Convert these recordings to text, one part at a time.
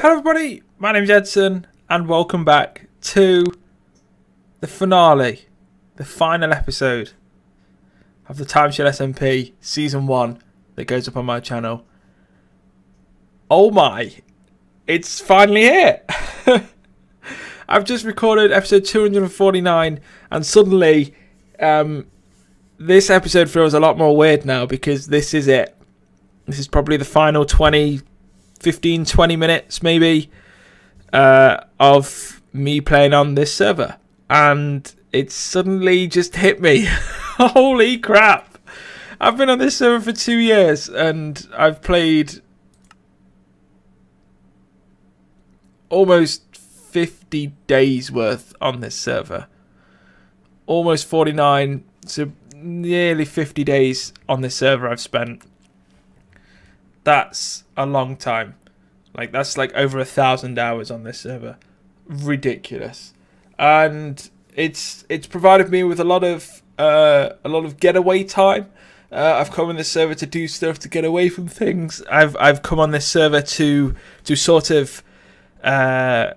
Hello everybody, my name's Edson and welcome back to the finale, the final episode of the TimeShot SMP Season 1 that goes up on my channel. Oh my, it's finally here! I've just recorded episode 249 and suddenly this episode feels a lot more weird now because this is it. This is probably the final 20 minutes maybe of me playing on this server, and it suddenly just hit me. Holy crap, I've been on this server for 2 years and I've played almost 50 days worth on this server, almost 49, so nearly 50 days on this server I've spent. That's a long time. Like, that's like over 1,000 hours on this server. Ridiculous. And it's provided me with a lot of getaway time. I've come on this server to do stuff, to get away from things. I've come on this server to sort of to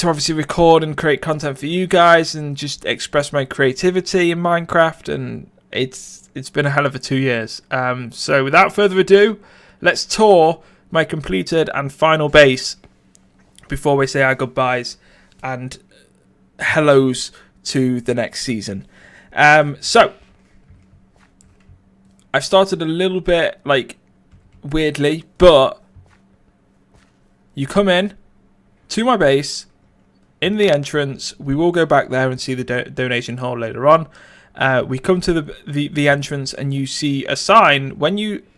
obviously record and create content for you guys and just express my creativity in Minecraft, and it's been a hell of a 2 years. So without further ado, let's tour my completed and final base before we say our goodbyes and hellos to the next season. So I've started a little bit like weirdly, but you come in to my base in the entrance. We will go back there and see the donation hole later on. We come to the entrance and you see a sign.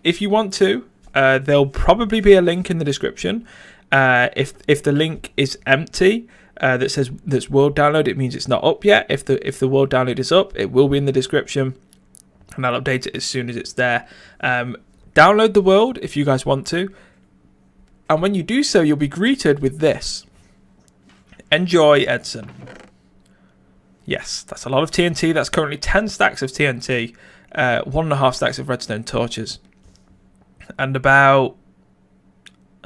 If you want to, there'll probably be a link in the description. If the link is empty, that says that's world download, it means it's not up yet. If the world download is up, it will be in the description, and I'll update it as soon as it's there. Download the world if you guys want to, and when you do so, you'll be greeted with this: enjoy, Edson. Yes, that's a lot of TNT. That's currently 10 stacks of TNT, 1.5 stacks of redstone torches, and about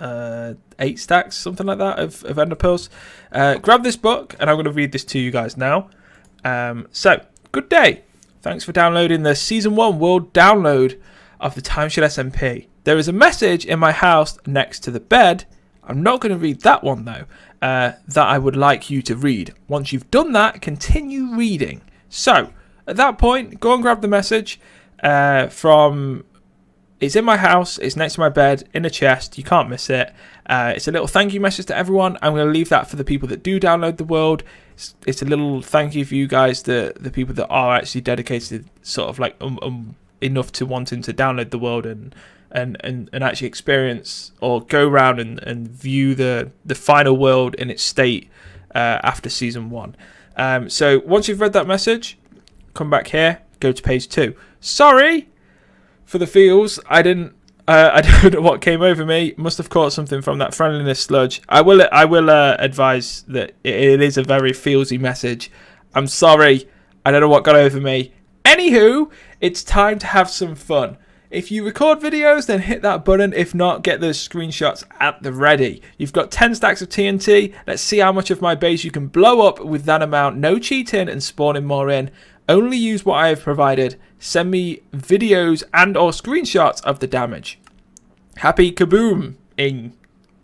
8 stacks, something like that, of ender pearls. Grab this book, and I'm going to read this to you guys now. So, good day. Thanks for downloading the Season 1 World Download of the TimeShot SMP. There is a message in my house next to the bed. I'm not going to read that one, though. That I would like you to read. Once you've done that, continue reading. So, at that point, go and grab the message from... It's in my house, it's next to my bed, in a chest, you can't miss it. It's a little thank you message to everyone. I'm going to leave that for the people that do download the world. It's a little thank you for you guys, the people that are actually dedicated, sort of like enough to wanting to download the world and actually experience or go around and view the final world in its state after Season 1. So once you've read that message, come back here, go to page 2. Sorry for the feels. I don't know what came over me. Must have caught something from that friendliness sludge. I will advise that it is a very feelsy message. I'm sorry. I don't know what got over me. Anywho, it's time to have some fun. If you record videos, then hit that button. If not, get those screenshots at the ready. You've got 10 stacks of TNT. Let's see how much of my base you can blow up with that amount. No cheating and spawning more in. Only use what I have provided. Send me videos and or screenshots of the damage. Happy kaboom-ing,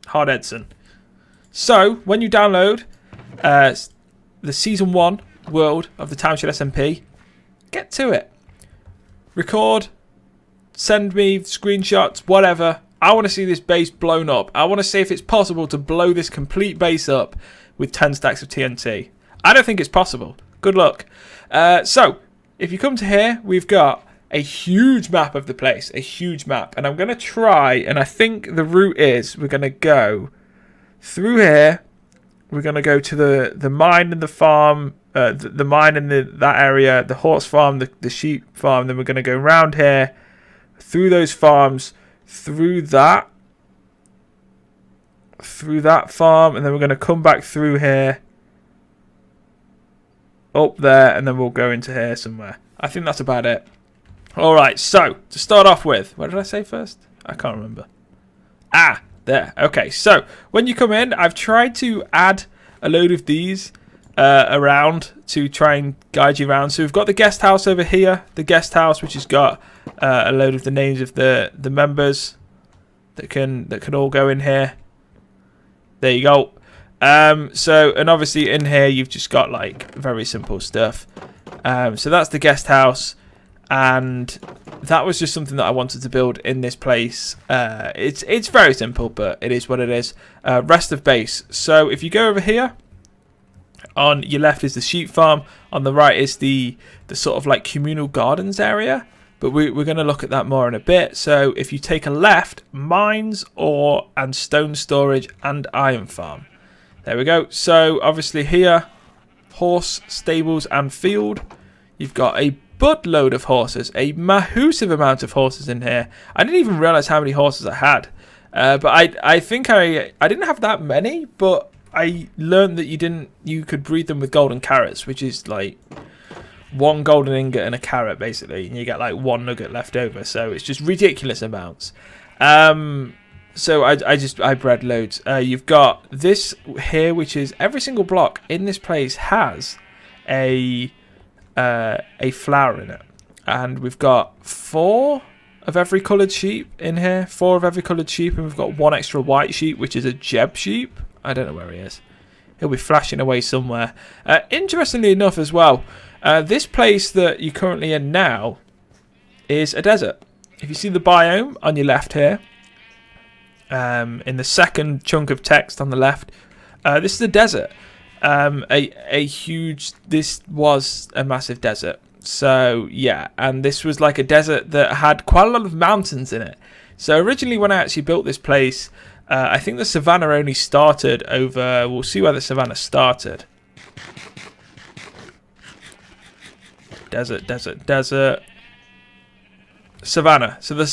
Hard Edson. So, when you download the Season 1 world of the TimeShot SMP, get to it. Record, send me screenshots, whatever. I want to see this base blown up. I want to see if it's possible to blow this complete base up with 10 stacks of TNT. I don't think it's possible. Good luck. So, if you come to here, we've got a huge map of the place. A huge map. And I'm going to try, and I think the route is, we're going to go through here. We're going to go to the mine and the farm, the mine in that area, the horse farm, the sheep farm. Then we're going to go around here, through those farms, through that farm, and then we're going to come back through here, up there, and then we'll go into here somewhere. I think that's about it. Alright, so, to start off with, what did I say first? I can't remember. There. Okay, so when you come in, I've tried to add a load of these around to try and guide you around. So we've got the guest house over here, the guest house which has got a load of the names of the members that can all go in here. There you go. So, and obviously in here you've just got like very simple stuff. So that's the guest house, and that was just something that I wanted to build in this place. It's very simple, but it is what it is. Rest of base. So if you go over here, on your left is the sheep farm, on the right is the sort of like communal gardens area, but we're going to look at that more in a bit. So if you take a left, mines, ore and stone storage and iron farm. There we go. So obviously here, horse, stables and field. You've got a buttload of horses, a massive amount of horses in here. I didn't even realize how many horses I had, but I think I didn't have that many, but I learned that you could breed them with golden carrots, which is like 1 golden ingot and a carrot basically, and you get like 1 nugget left over. So it's just ridiculous amounts. So I bred loads. You've got this here, which is every single block in this place has a flower in it, and we've got 4 of every coloured sheep in here. 4 of every coloured sheep, and we've got 1 extra white sheep, which is a Jeb sheep. I don't know where he is. He'll be flashing away somewhere. Interestingly enough as well, this place that you're currently in now is a desert. If you see the biome on your left here, in the second chunk of text on the left, this is a desert. This was a massive desert. So yeah, and this was like a desert that had quite a lot of mountains in it. So originally when I actually built this place, I think the savannah only started over, we'll see where the savannah started. Desert. Savannah. So the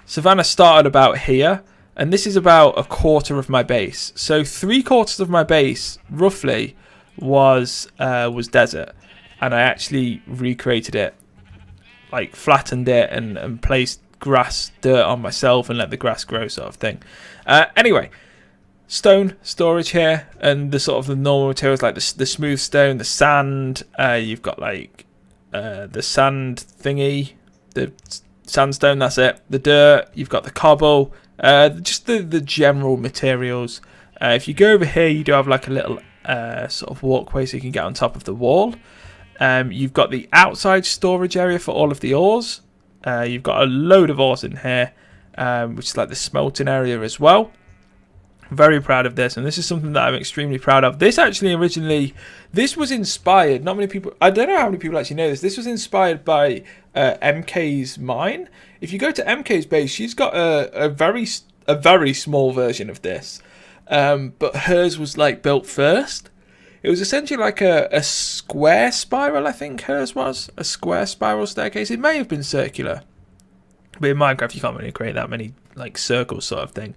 savannah started about here, and this is about 1/4 of my base. So 3/4 of my base, roughly, was desert, and I actually recreated it, like flattened it and placed grass dirt on myself and let the grass grow, sort of thing. Anyway, stone storage here, and the sort of the normal materials like the smooth stone, the sand. You've got like the sand thingy, the sandstone, that's it. The dirt, you've got the cobble, just the general materials. If you go over here, you do have like a little sort of walkway so you can get on top of the wall. You've got the outside storage area for all of the ores. You've got a load of ores in here, which is like the smelting area as well. Very proud of this, and this is something that I'm extremely proud of. This actually this was inspired, not many people, I don't know how many people actually know this was inspired by MK's mine. If you go to MK's base, she's got a very small version of this, but hers was like built first. It was essentially like a square spiral, I think hers was. A square spiral staircase. It may have been circular, but in Minecraft you can't really create that many like circles sort of thing.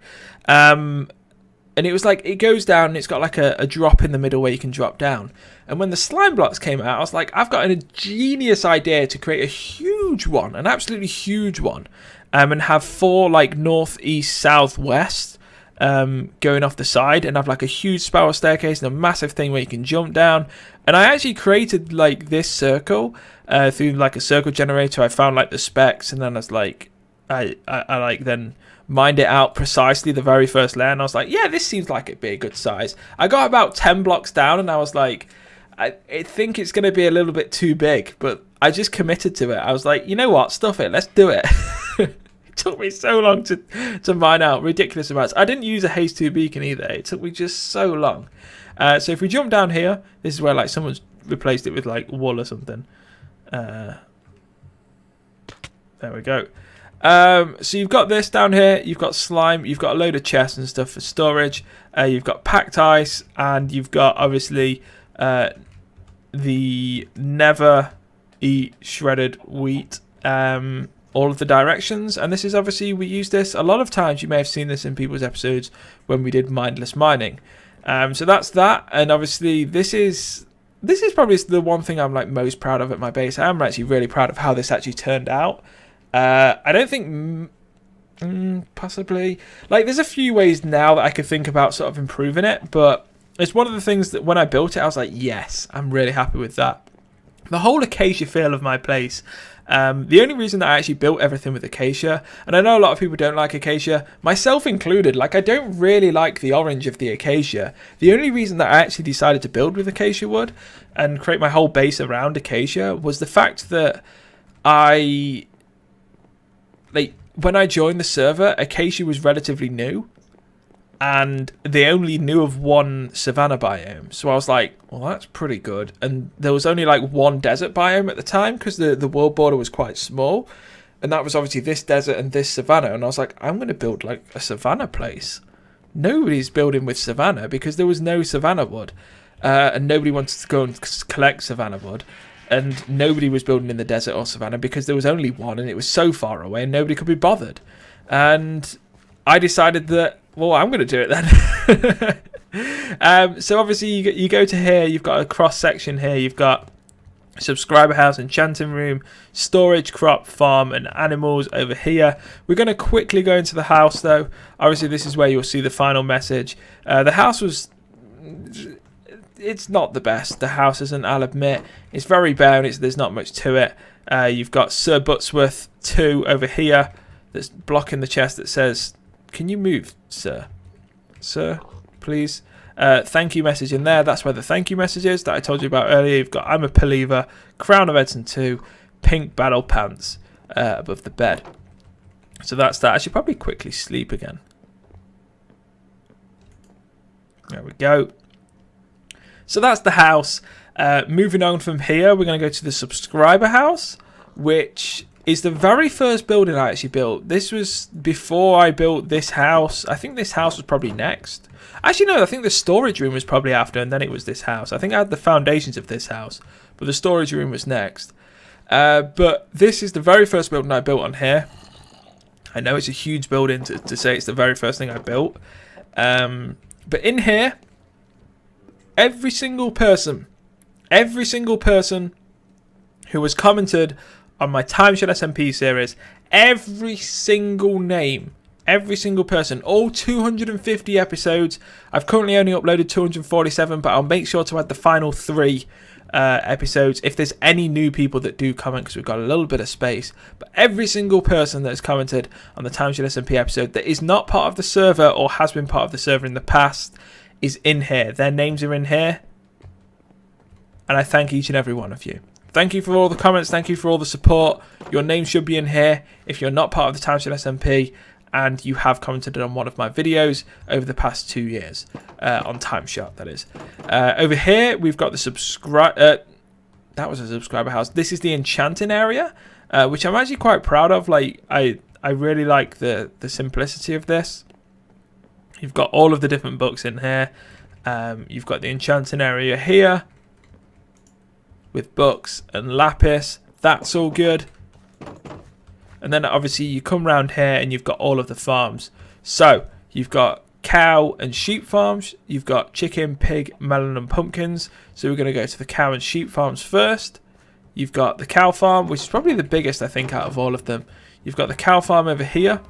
And it was like, it goes down and it's got like a drop in the middle where you can drop down. And when the slime blocks came out, I was like, I've got a genius idea to create a huge one, an absolutely huge one, and have 4 like north, east, south, west going off the side, and have like a huge spiral staircase and a massive thing where you can jump down. And I actually created like this circle through like a circle generator. I found like the specs, and then I was like, I like then mined it out precisely the very first layer, and I was like, yeah, this seems like it'd be a good size. I got about 10 blocks down and I was like, I think it's going to be a little bit too big, but I just committed to it. I was like, you know what, stuff it, let's do it. It took me so long to mine out ridiculous amounts. I didn't use a haze 2 beacon either. It took me just so long. So if we jump down here, this is where like someone's replaced it with like wool or something. There we go. So you've got this down here, you've got slime, you've got a load of chests and stuff for storage, you've got packed ice, and you've got obviously the never eat shredded wheat, all of the directions. And this is obviously, we use this a lot of times. You may have seen this in people's episodes when we did mindless mining. So that's that. And obviously this is probably the one thing I'm like most proud of at my base. I am actually really proud of how this actually turned out. I don't think Possibly. Like, there's a few ways now that I could think about sort of improving it, but it's one of the things that when I built it, I was like, yes, I'm really happy with that. The whole acacia feel of my place. The only reason that I actually built everything with acacia, and I know a lot of people don't like acacia, myself included, like I don't really like the orange of the acacia. The only reason that I actually decided to build with acacia wood and create my whole base around acacia was the fact that when I joined the server, acacia was relatively new, and they only knew of one savanna biome. So I was like, well, that's pretty good. And there was only like one desert biome at the time because the world border was quite small. And that was obviously this desert and this savanna. And I was like, I'm going to build like a savanna place. Nobody's building with savanna because there was no savanna wood. And nobody wanted to go and collect savanna wood. And nobody was building in the desert or savanna because there was only one and it was so far away and nobody could be bothered. And I decided that, well, I'm going to do it then. So obviously you go to here, you've got a cross section here, you've got subscriber house, enchanting room, storage, crop, farm and animals over here. We're going to quickly go into the house though. Obviously this is where you'll see the final message. The house was... It's not the best. The house isn't, I'll admit. It's very bare and there's not much to it. You've got Sir Butsworth 2 over here that's blocking the chest that says, can you move, sir? Sir, please. Thank you message in there. That's where the thank you message is that I told you about earlier. You've got I'm a believer, Crown of Edson 2, pink battle pants above the bed. So that's that. I should probably quickly sleep again. There we go. So that's the house. Moving on from here, we're going to go to the subscriber house, which is the very first building I actually built. This was before I built this house. I think this house was probably next. Actually, no, I think the storage room was probably after, and then it was this house. I think I had the foundations of this house, but the storage room was next. But this is the very first building I built on here. I know it's a huge building to say it's the very first thing I built. But in here, every single person who has commented on my TimeShot SMP series, every single name, every single person, all 250 episodes. I've currently only uploaded 247, but I'll make sure to add the final 3 episodes if there's any new people that do comment, because we've got a little bit of space. But every single person that has commented on the TimeShot SMP episode that is not part of the server or has been part of the server in the past is in here. Their names are in here, and I thank each and every one of you. Thank you for all the comments. Thank you for all the support. Your name should be in here if you're not part of the TimeShot SMP and you have commented on one of my videos over the past 2 years on TimeShot, that is. Over here, we've got the that was a subscriber house. This is the enchanting area, which I'm actually quite proud of. Like, I really like the simplicity of this. You've got all of the different books in here. You've got the enchanting area here with books and lapis. That's all good. And then obviously you come around here and you've got all of the farms. So you've got cow and sheep farms. You've got chicken, pig, melon and pumpkins. So we're going to go to the cow and sheep farms first. You've got the cow farm, which is probably the biggest, I think, out of all of them. You've got the cow farm over here.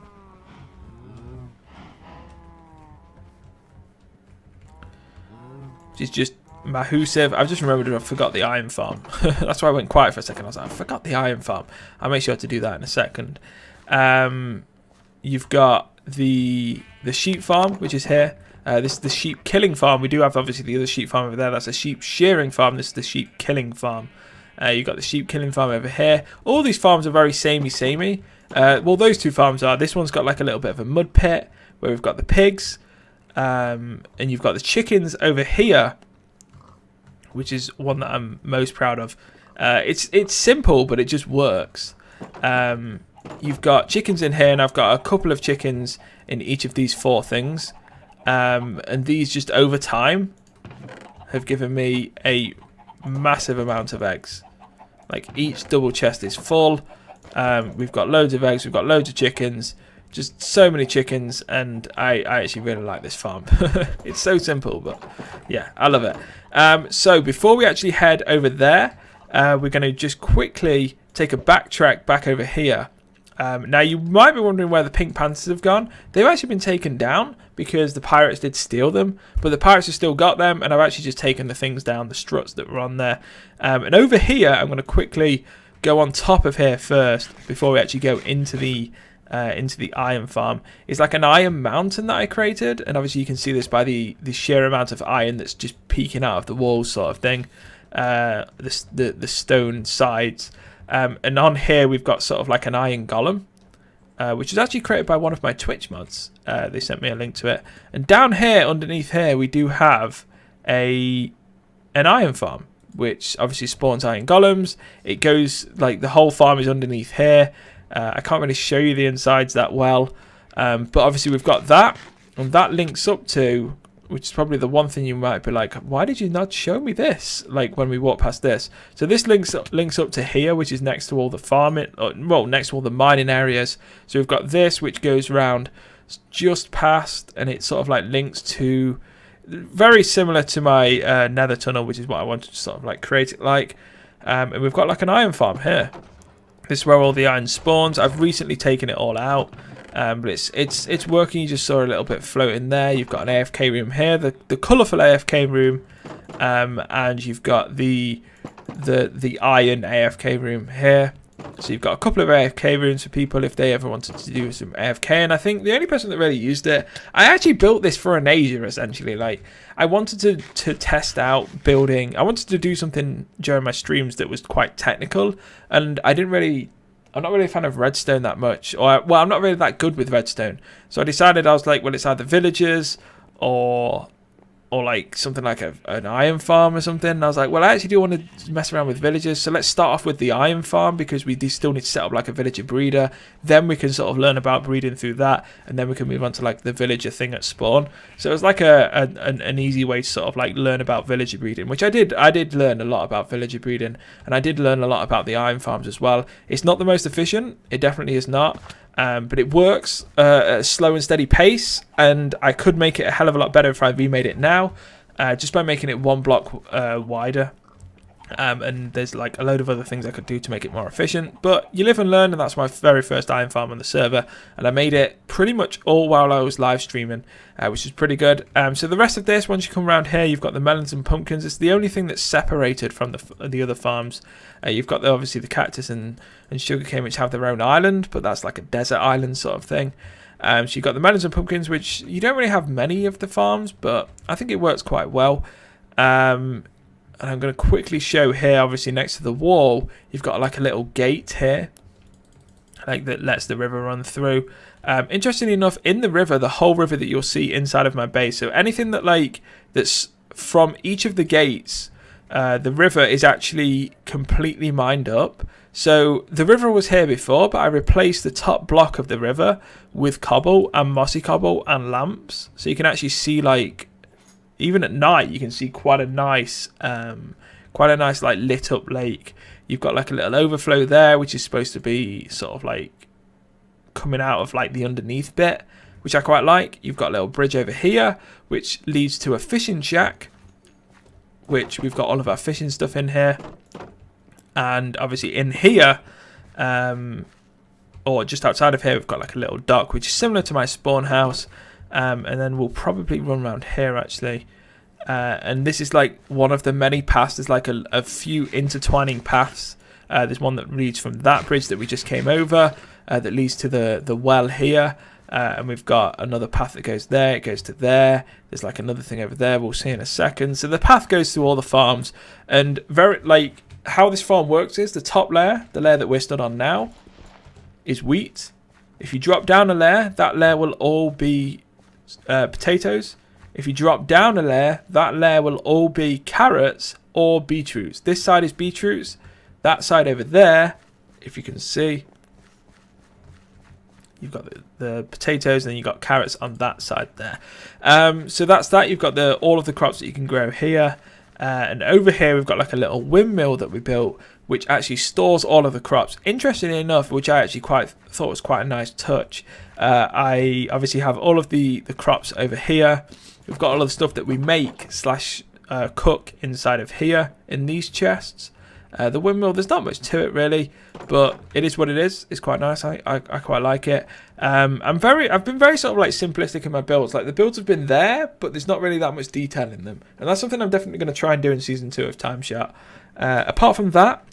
Which is just massive. I've just remembered I forgot the iron farm. That's why I went quiet for a second. I was like, I forgot the iron farm. I'll make sure to do that in a second. You've got the sheep farm, which is here. This is the sheep killing farm. We do have obviously the other sheep farm over there. That's a sheep shearing farm. This is the sheep killing farm. You've got the sheep killing farm over here. All these farms are very samey. Well, those two farms are. This one's got like a little bit of a mud pit where we've got the pigs. And you've got the chickens over here, which is one that I'm most proud of. It's simple, but it just works. You've got chickens in here, and I've got a couple of chickens in each of these 4 things. And these just over time have given me a massive amount of eggs. Like, each double chest is full. We've got loads of eggs, we've got loads of chickens. Just so many chickens, and I actually really like this farm. It's so simple, but yeah, I love it. So before we actually head over there, we're going to just quickly take a backtrack back over here Now you might be wondering where the Pink Panthers have gone. They've actually been taken down because the pirates did steal them, but the pirates have still got them, and I've actually just taken the things down, the struts that were on there. And over here, I'm going to quickly go on top of here first before we actually go into the iron farm. It's like an iron mountain that I created, and obviously you can see this by the sheer amount of iron that's just peeking out of the walls, sort of thing. The stone sides. And on here we've got sort of like an iron golem, which is actually created by one of my Twitch mods. They sent me a link to it. And down here, underneath here, we do have an iron farm, which obviously spawns iron golems. It goes, like, the whole farm is underneath here. I can't really show you the insides that well, but obviously we've got that, and that links up to, which is probably the one thing you might be like, why did you not show me this, like, when we walk past this? So this links up to here, which is next to all the farming, well, next to all the mining areas. So we've got this, which goes around just past, and it sort of like links to, very similar to my nether tunnel, which is what I wanted to sort of like create it like. And we've got like an iron farm here. This is where all the iron spawns. I've recently taken it all out. But it's working. You just saw a little bit floating there. You've got an AFK room here, the colourful AFK room, and you've got the iron AFK room here. So you've got a couple of AFK rooms for people if they ever wanted to do some AFK. And I think the only person that really used it, I actually built this for an Asia essentially. Like, I wanted to test out building. I wanted to do something during my streams that was quite technical, and I'm not really a fan of redstone that much, well, I'm not really that good with redstone. So I decided, I was like, well, it's either villagers or like something like an iron farm or something. And I was like, well, I actually do want to mess around with villagers, so let's start off with the iron farm, because we do still need to set up like a villager breeder. Then we can sort of learn about breeding through that, and then we can move on to like the villager thing at spawn. So it was like an easy way to sort of like learn about villager breeding, which I did. I did learn a lot about villager breeding, and I did learn a lot about the iron farms as well. It's not the most efficient, it definitely is not. But it works at a slow and steady pace, and I could make it a hell of a lot better if I remade it now, just by making it one block wider. And there's like a load of other things I could do to make it more efficient, but you live and learn, and that's my very first iron farm on the server, and I made it pretty much all while I was live streaming, which is pretty good. So the rest of this, once you come around here, you've got the melons and pumpkins. It's the only thing that's separated from the other farms. You've got obviously the cactus and sugarcane, which have their own island, but that's like a desert island sort of thing. So you've got the melons and pumpkins, which you don't really have many of the farms, but I think it works quite well. And I'm going to quickly show here, obviously next to the wall, you've got like a little gate here, like that lets the river run through. Interestingly enough, in the river, the whole river that you'll see inside of my base, so anything that's from each of the gates, the river is actually completely mined up. So the river was here before, but I replaced the top block of the river with cobble and mossy cobble and lamps, so you can actually see, like, even at night, you can see quite a nice like lit up lake. You've got like a little overflow there, which is supposed to be sort of like coming out of like the underneath bit, which I quite like. You've got a little bridge over here, which leads to a fishing shack, which we've got all of our fishing stuff in here. And obviously in here, or just outside of here, we've got like a little dock, which is similar to my spawn house. And then we'll probably run around here actually. And this is like one of the many paths. There's like a few intertwining paths. There's one that leads from that bridge that we just came over, that leads to the well here. And we've got another path that goes there, it goes to there. There's like another thing over there, we'll see in a second. So the path goes through all the farms. And very like how this farm works is the top layer, the layer that we're stood on now, is wheat. If you drop down a layer, that layer will all be potatoes. If you drop down a layer, that layer will all be carrots or beetroots. This side is beetroots. That side over there, if you can see, you've got the potatoes, and then you've got carrots on that side there. So that's that. You've got all of the crops that you can grow here. And over here, we've got like a little windmill that we built, which actually stores all of the crops. Interestingly enough, which I actually thought was quite a nice touch, I obviously have all of the crops over here. We've got all of the stuff that we make / cook inside of here in these chests. The windmill, there's not much to it really, but it is what it is. It's quite nice. I quite like it. I've been very sort of like simplistic in my builds. Like the builds have been there, but there's not really that much detail in them, and that's something I'm definitely going to try and do in season 2 of TimeShot. Apart from that,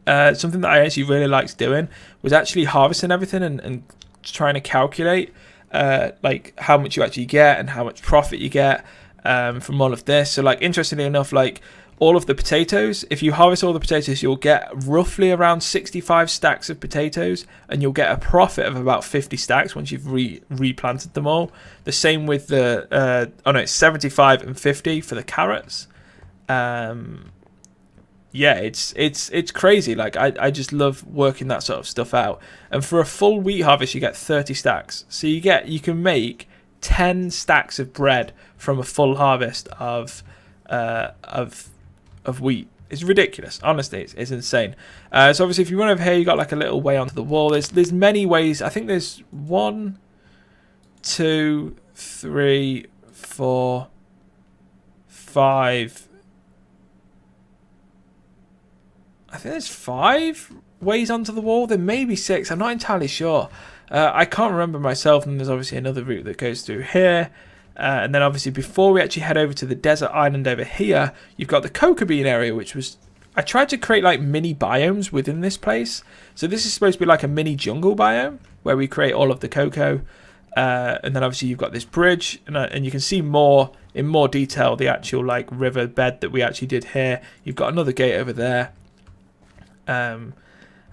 something that I actually really liked doing was actually harvesting everything and trying to calculate like how much you actually get and how much profit you get from all of this. So like interestingly enough, like all of the potatoes, if you harvest all the potatoes, you'll get roughly around 65 stacks of potatoes, and you'll get a profit of about 50 stacks once you've replanted them all. The same with the it's 75 and 50 for the carrots. Yeah, it's crazy. Like I just love working that sort of stuff out. And for a full wheat harvest, you get 30 stacks. So you can make 10 stacks of bread from a full harvest of wheat. It's ridiculous. Honestly, it's insane. So obviously, if you run over here, you got like a little way onto the wall. There's many ways. I think there's 1, 2, 3, 4, 5. I think there's 5 ways onto the wall. There may be 6. I'm not entirely sure. I can't remember myself. And there's obviously another route that goes through here. And then obviously before we actually head over to the desert island over here, you've got the cocoa bean area, which was... I tried to create like mini biomes within this place. So this is supposed to be like a mini jungle biome where we create all of the cocoa. And then obviously you've got this bridge, and you can see more in more detail the actual like river bed that we actually did here. You've got another gate over there. And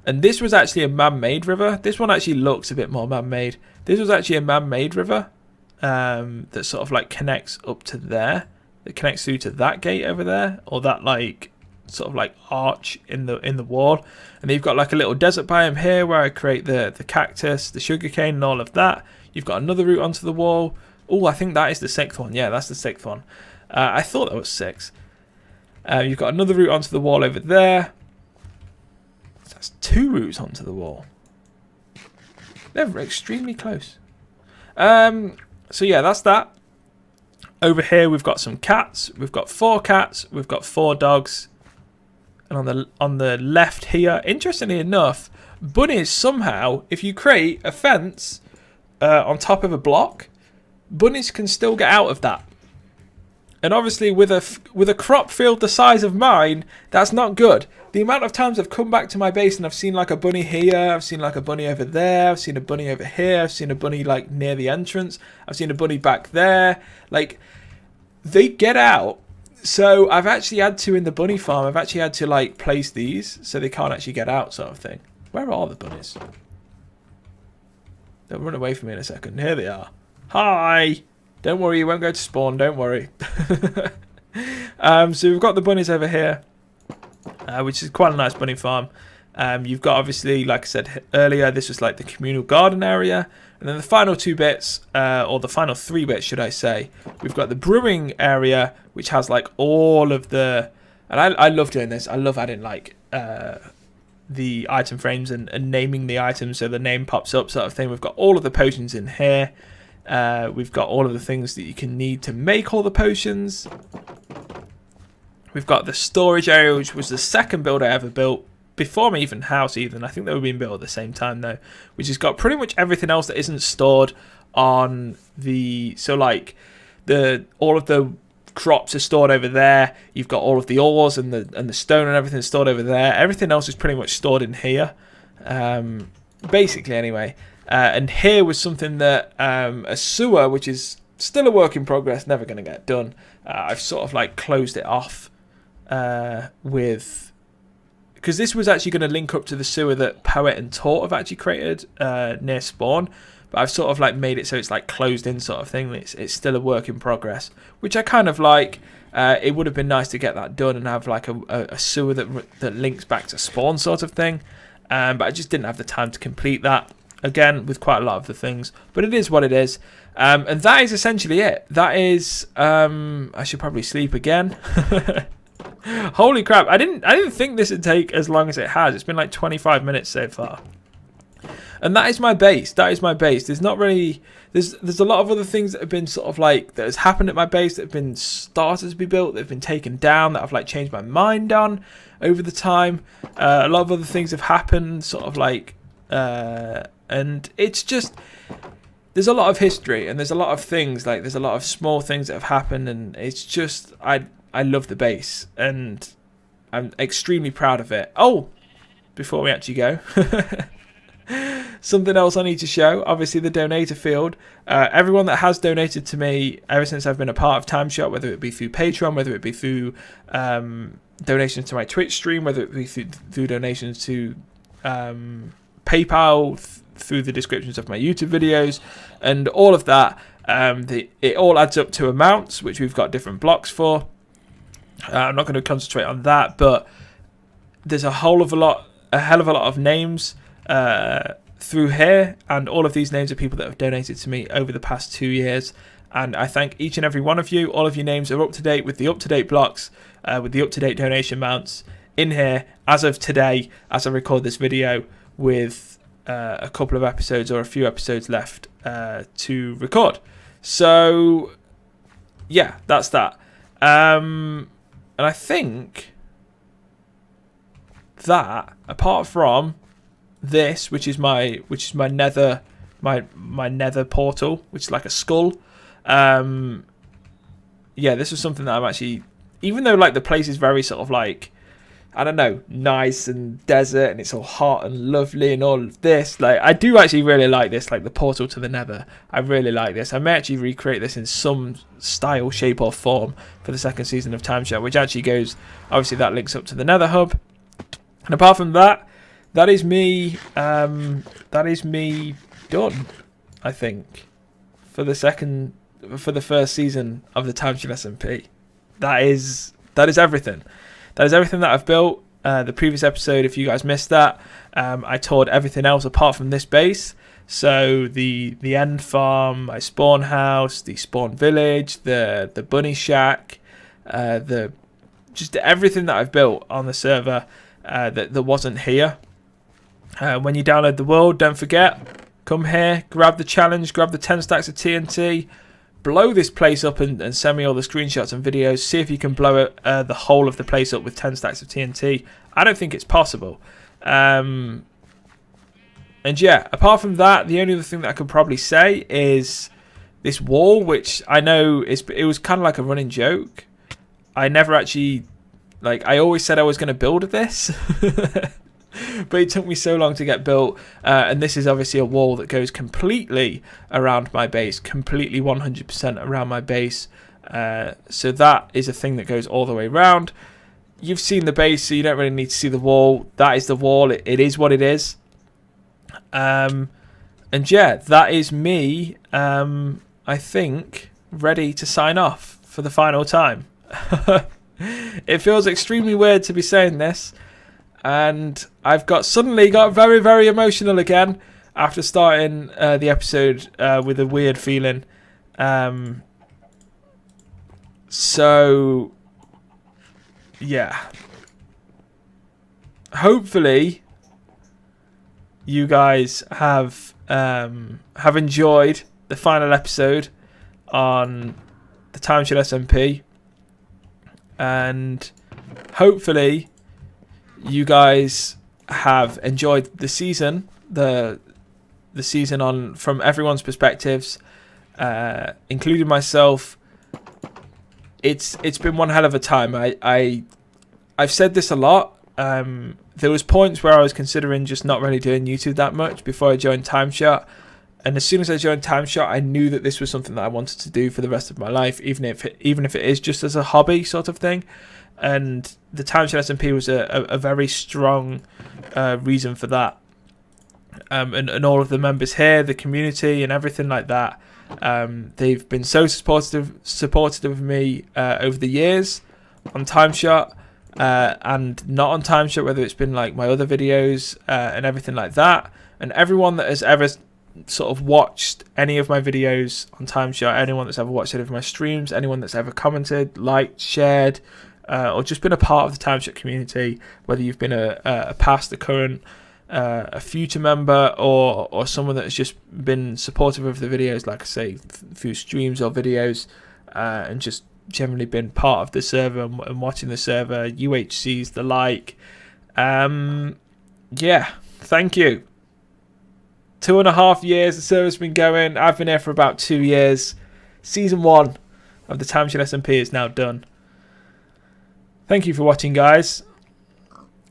this was actually a man-made river. This one actually looks a bit more man-made. This was actually a man-made river that sort of like connects up to there. It connects through to that gate over there, or that like sort of like arch in the wall. And then you've got like a little desert biome here where I create the cactus, the sugarcane, and all of that. You've got another route onto the wall. Oh, I think that is the 6th one. Yeah, that's the 6th one. I thought that was 6. You've got another route onto the wall over there. That's 2 routes onto the wall. They're extremely close. So yeah, that's that. Over here we've got some cats. We've got 4 cats. We've got 4 dogs. And on the left here, interestingly enough, bunnies somehow, if you create a fence on top of a block, bunnies can still get out of that. And obviously with a crop field the size of mine, that's not good. The amount of times I've come back to my base and I've seen like a bunny here, I've seen like a bunny over there, I've seen a bunny over here, I've seen a bunny like near the entrance, I've seen a bunny back there. Like, they get out. So I've actually had to, in the bunny farm, I've actually had to like place these so they can't actually get out, sort of thing. Where are the bunnies? They'll run away from me in a second. Here they are. Hi! Don't worry, you won't go to spawn, don't worry. So we've got the bunnies over here, which is quite a nice bunny farm. You've got, obviously, like I said earlier, this was like the communal garden area. And then the final 2 bits, or the final 3 bits, should I say, we've got the brewing area, which has like all of the... And I love doing this. I love adding like the item frames and naming the items so the name pops up, sort of thing. We've got all of the potions in here. We've got all of the things that you can need to make all the potions. We've got the storage area, which was the 2nd build I ever built. Before my house even. I think they were being built at the same time though. Which has got pretty much everything else that isn't stored on the... So like, all of the crops are stored over there. You've got all of the ores and the stone and everything stored over there. Everything else is pretty much stored in here. Basically anyway. And here was something that a sewer, which is still a work in progress, never going to get done. I've sort of like closed it off with... Because this was actually going to link up to the sewer that Poet and Tort have actually created near spawn. But I've sort of like made it so it's like closed in sort of thing. It's still a work in progress, which I kind of like. It would have been nice to get that done and have like a sewer that links back to spawn sort of thing. But I just didn't have the time to complete that. Again, with quite a lot of the things. But it is what it is. And that is essentially it. That is... I should probably sleep again. Holy crap. I didn't think this would take as long as it has. It's been like 25 minutes so far. And that is my base. That is my base. There's not really there's a lot of other things that have been sort of like that has happened at my base that have been started to be built, that have been taken down, that I've like changed my mind on over the time. A lot of other things have happened, sort of like, and it's just, there's a lot of history and there's a lot of things, like there's a lot of small things that have happened, and it's just, I love the base and I'm extremely proud of it. Oh, before we actually go, something else I need to show, obviously the donator field. Everyone that has donated to me ever since I've been a part of TimeShot, whether it be through Patreon, whether it be through donations to my Twitch stream, whether it be through donations to PayPal, through the descriptions of my YouTube videos, and all of that, it all adds up to amounts, which we've got different blocks for. I'm not going to concentrate on that, but there's a hell of a lot of names through here, and all of these names are people that have donated to me over the past 2 years, and I thank each and every one of you. All of your names are up to date with the up-to-date blocks, with the up-to-date donation amounts in here as of today, as I record this video, with a couple of episodes or a few episodes left to record. So yeah, that's that. And I think that apart from this, which is my nether nether portal, which is like a skull, yeah, this is something that I'm actually, even though like the place is very sort of like, I don't know, nice and desert, and it's all hot and lovely and all of this, like I do actually really like this, like the portal to the nether. I really like this. I may actually recreate this in some style, shape or form for the second season of TimeShot, which actually goes, obviously that links up to the nether hub. And apart from that, that is me done, I think, for the first season of the TimeShot SMP. That is everything. That is everything that I've built. The previous episode, if you guys missed that, I toured everything else apart from this base. So the end farm, my spawn house, the spawn village, the bunny shack, just everything that I've built on the server that wasn't here. When you download the world, don't forget, come here, grab the challenge, grab the 10 stacks of TNT, blow this place up and send me all the screenshots and videos. See if you can blow it, the whole of the place up with 10 stacks of TNT. I don't think it's possible. And yeah, apart from that, the only other thing that I could probably say is this wall, which I know it was kind of like a running joke. I never actually, like, I always said I was going to build this. But it took me so long to get built, and this is obviously a wall that goes completely around my base, completely 100% around my base. So that is a thing that goes all the way around. You've seen the base, so you don't really need to see the wall. That is the wall. It is what it is. And yeah, that is me, I think, ready to sign off for the final time. It feels extremely weird to be saying this. And I've suddenly got very, very emotional again after starting the episode with a weird feeling. So, yeah. Hopefully, you guys have enjoyed the final episode on the TimeShot SMP, and hopefully you guys have enjoyed the season, the season on from everyone's perspectives, including myself. It's been one hell of a time. I've said this a lot. There was points where I was considering just not really doing YouTube that much before I joined TimeShot, and as soon as I joined TimeShot, I knew that this was something that I wanted to do for the rest of my life, even if it is just as a hobby sort of thing. And the TimeShot SMP was a very strong reason for that. And all of the members here, the community and everything like that, they've been so supportive of me over the years on TimeShot, and not on TimeShot, whether it's been like my other videos and everything like that. And everyone that has ever sort of watched any of my videos on TimeShot, anyone that's ever watched any of my streams, anyone that's ever commented, liked, shared, or just been a part of the TimeShot community, whether you've been a past, a current, a future member or someone that has just been supportive of the videos, like I say, through streams or videos, and just generally been part of the server and watching the server, UHCs, the like. Yeah, thank you. 2.5 years the server's been going. I've been here for about 2 years. Season 1 of the TimeShot SMP is now done. Thank you for watching, guys.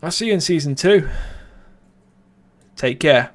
I'll see you in Season 2. Take care.